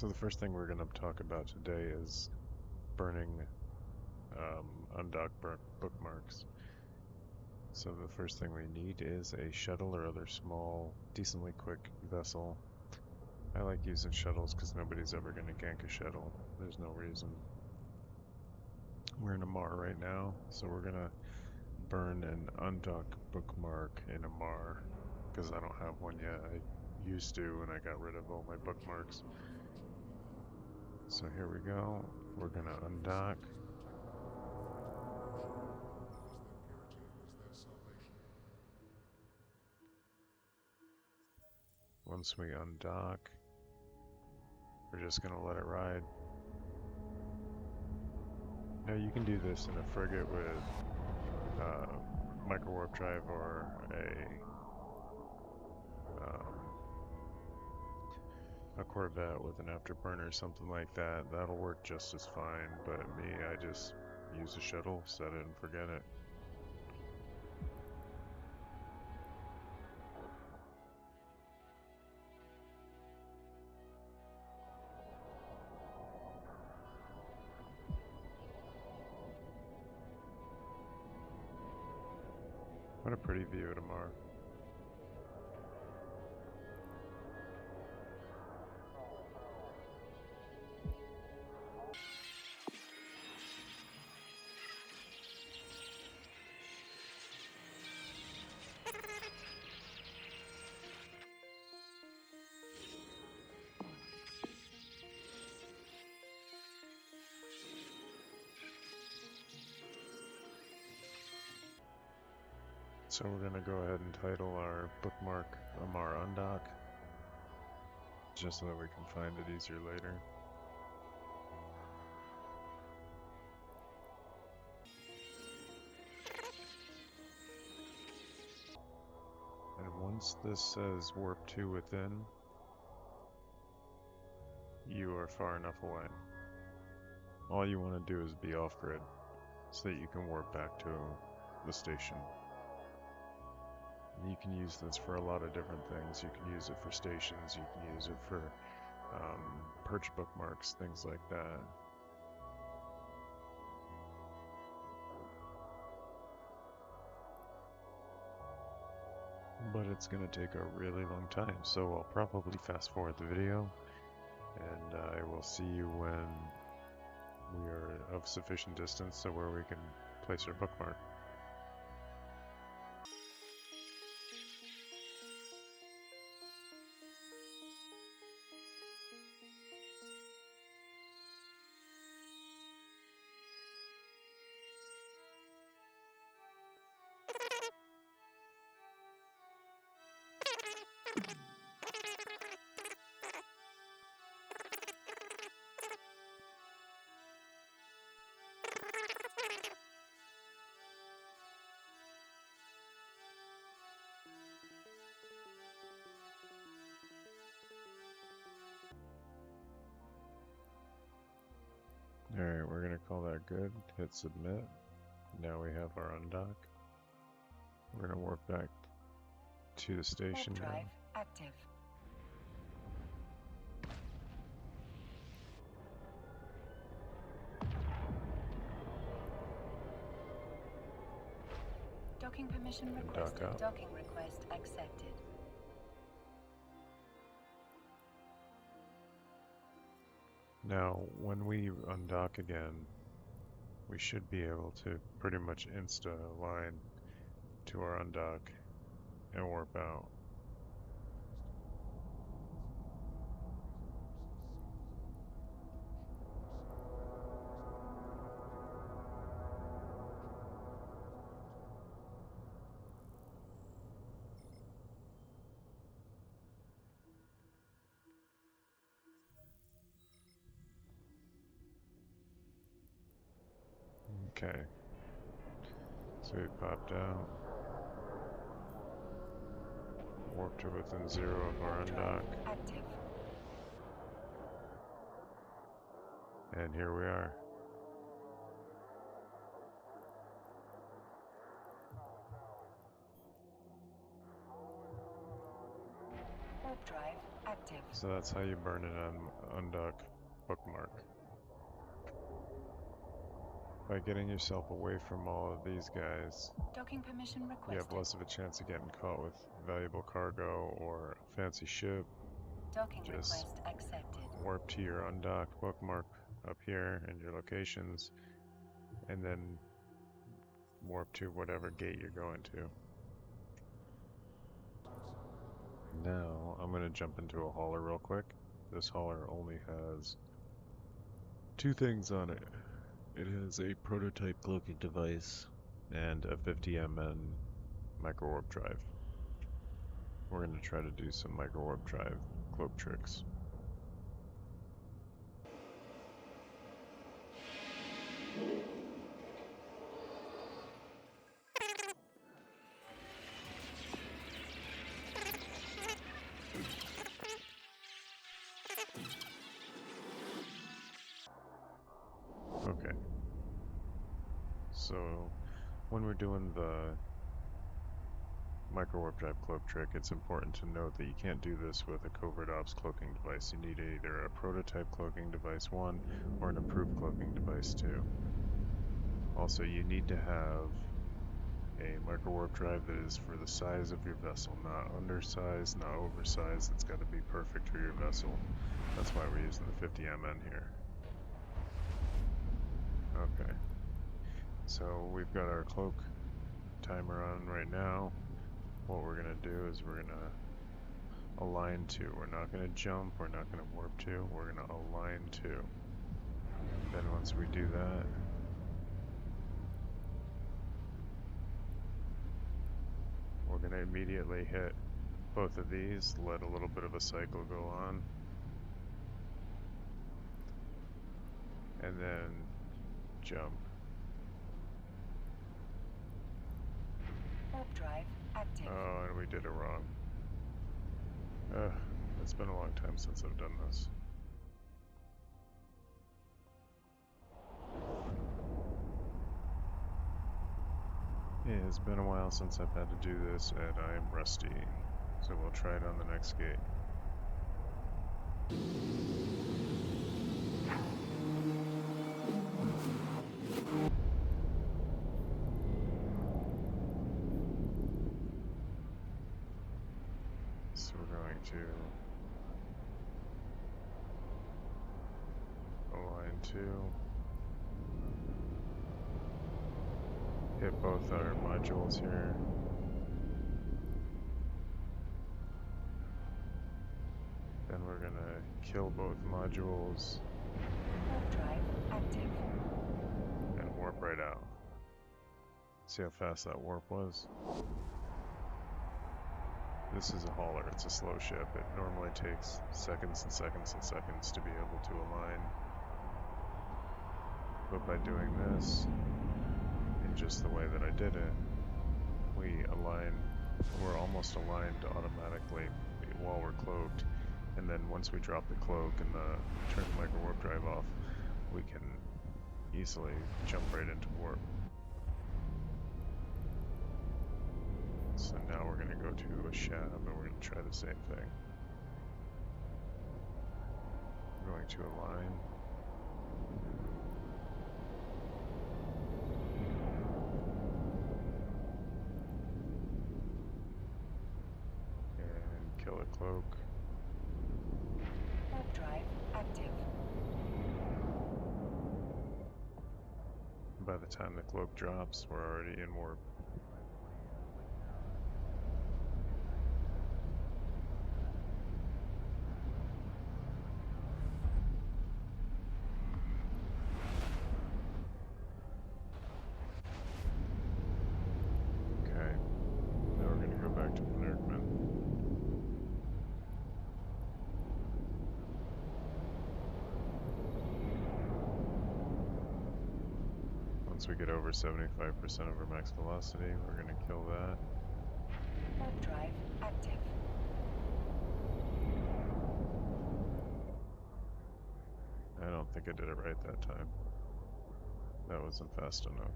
So the first thing we're going to talk about today is burning undock bookmarks. So the first thing we need is a shuttle or other small, decently quick vessel. I like using shuttles because nobody's ever going to gank a shuttle. There's no reason. We're in a MAR right now, so we're going to burn an undock bookmark in a MAR because I don't have one yet. I used to and I got rid of all my bookmarks. So here we go. We're going to undock. Once we undock, we're just going to let it ride. Now you can do this in a frigate with Microwarpdrive or a Corvette with an afterburner or something like that. That'll work just as fine, but me, I just use a shuttle, set it and forget it. What a pretty view tomorrow. So we're going to go ahead and title our bookmark Amar Undock, just so that we can find it easier later. And once this says warp to within, you are far enough away. All you want to do is be off-grid, so that you can warp back to the station. You can use this for a lot of different things. You can use it for stations, you can use it for perch bookmarks, things like that. But it's going to take a really long time, so I'll probably fast forward the video, and I will see you when we are of sufficient distance so where we can place our bookmark. Alright, we're going to call that good, hit submit. Now we have our undock. We're going to warp back to the station now. Drive active. Docking permission requested. Docking request accepted. Now, when we undock again, we should be able to pretty much insta-align to our undock and warp out. Okay, so we popped out, warp to within 0 of our undock, active. And here we are. Warp drive active. active. So that's how you burn an undock bookmark. By getting yourself away from all of these guys, Docking permission you have requested. less of a chance of getting caught with valuable cargo or a fancy ship. Docking Just request accepted. warp to your undock bookmark up here in your locations, and then warp to whatever gate you're going to. Now I'm going to jump into a hauler real quick. This hauler only has two things on it. It has a prototype cloaking device and a 50mn microwarp drive. We're going to try to do some microwarp drive cloak tricks. Okay. So when we're doing the microwarp drive cloak trick, it's important to note that you can't do this with a covert ops cloaking device. You need either a prototype cloaking device 1 or an approved cloaking device 2. Also, you need to have a microwarp drive that is for the size of your vessel, not undersized, not oversized. It's got to be perfect for your vessel. That's why we're using the 50mn here. Okay, so we've got our cloak timer on right now. What we're going to do is we're going to align to. We're not going to jump, we're not going to warp to, we're going to align to. Then once we do that, we're going to immediately hit both of these, let a little bit of a cycle go on, and then jump. Warp drive active. Oh, and we did it wrong. It's been a long time since I've done this. Yeah, it's been a while since I've had to do this, and I am rusty. So we'll try it on the next gate. So we're going to align to, hit both our modules here. Then we're gonna kill both modules Warp drive active. and warp right out. See how fast that warp was? This is a hauler, it's a slow ship. It normally takes seconds and seconds and seconds to be able to align. But by doing this, in just the way that I did it, we're almost aligned automatically while we're cloaked. And then once we drop the cloak and turn the microwarp drive off, we can easily jump right into warp. So now we're going to go to a shab and we're going to try the same thing. I'm going to align. And kill a cloak. Warp drive active. By the time the cloak drops, we're already in warp. Okay, now we're going to go back to Penarkman. Once we get over 75% of our max velocity, we're going to kill that. Warp drive active. I don't think I did it right that time. That wasn't fast enough.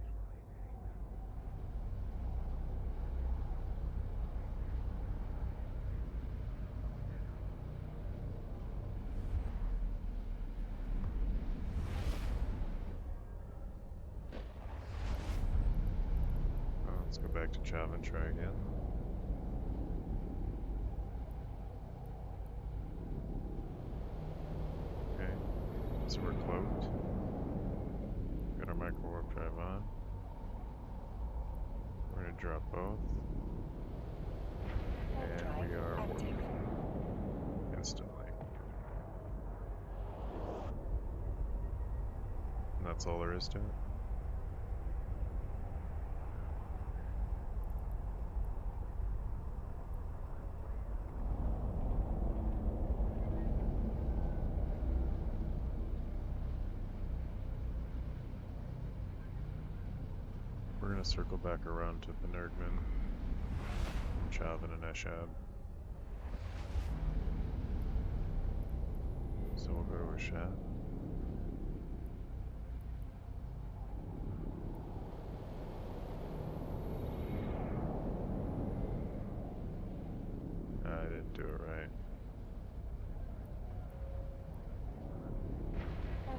Go back to Java and try again. Okay, so we're cloaked. Got our micro warp drive on. We're going to drop both. And we are warped instantly. And that's all there is to it. We're going to circle back around to Penurgman, Chavin, and Eshab. So we'll go to Eshab. I didn't do it right.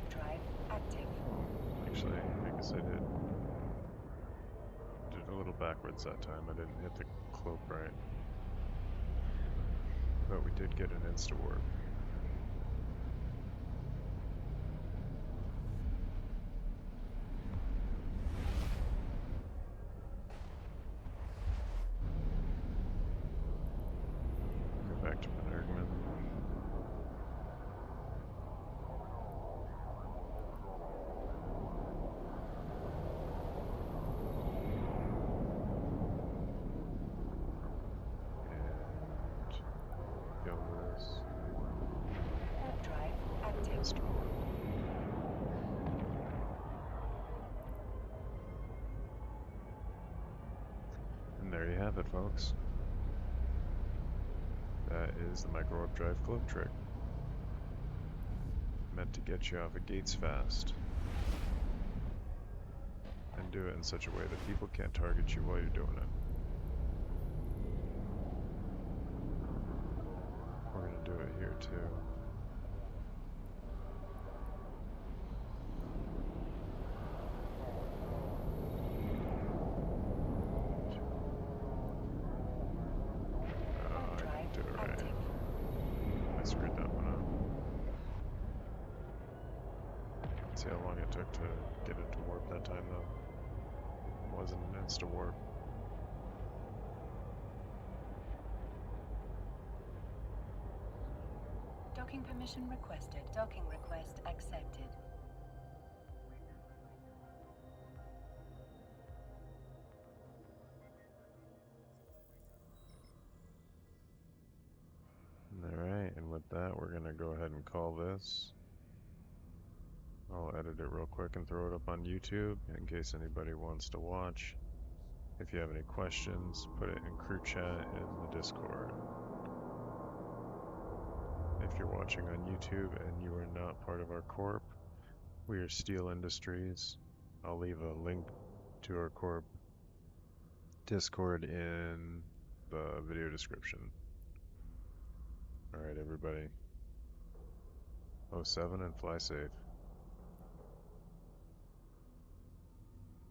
Drive active. Actually, I guess I did. Did it a little backwards that time. I didn't hit the cloak right. But we did get an insta-warp. Go back to Penurgman. And there you have it, folks. That is the micro warp drive cloak trick. Meant to get you off of gates fast. And do it in such a way that people can't target you while you're doing it. We're going to do it here too. I didn't do it right. I screwed that one up. Let's see how long it took to get it to warp that time though. It wasn't an insta-warp. Docking permission requested. Docking request accepted. Alright, and with that, we're going to go ahead and call this. I'll edit it real quick and throw it up on YouTube in case anybody wants to watch. If you have any questions, put it in crew chat in the Discord. If you're watching on YouTube and you are not part of our corp, we are Steel Industries. I'll leave a link to our corp Discord in the video description. Alright everybody, 07 and fly safe.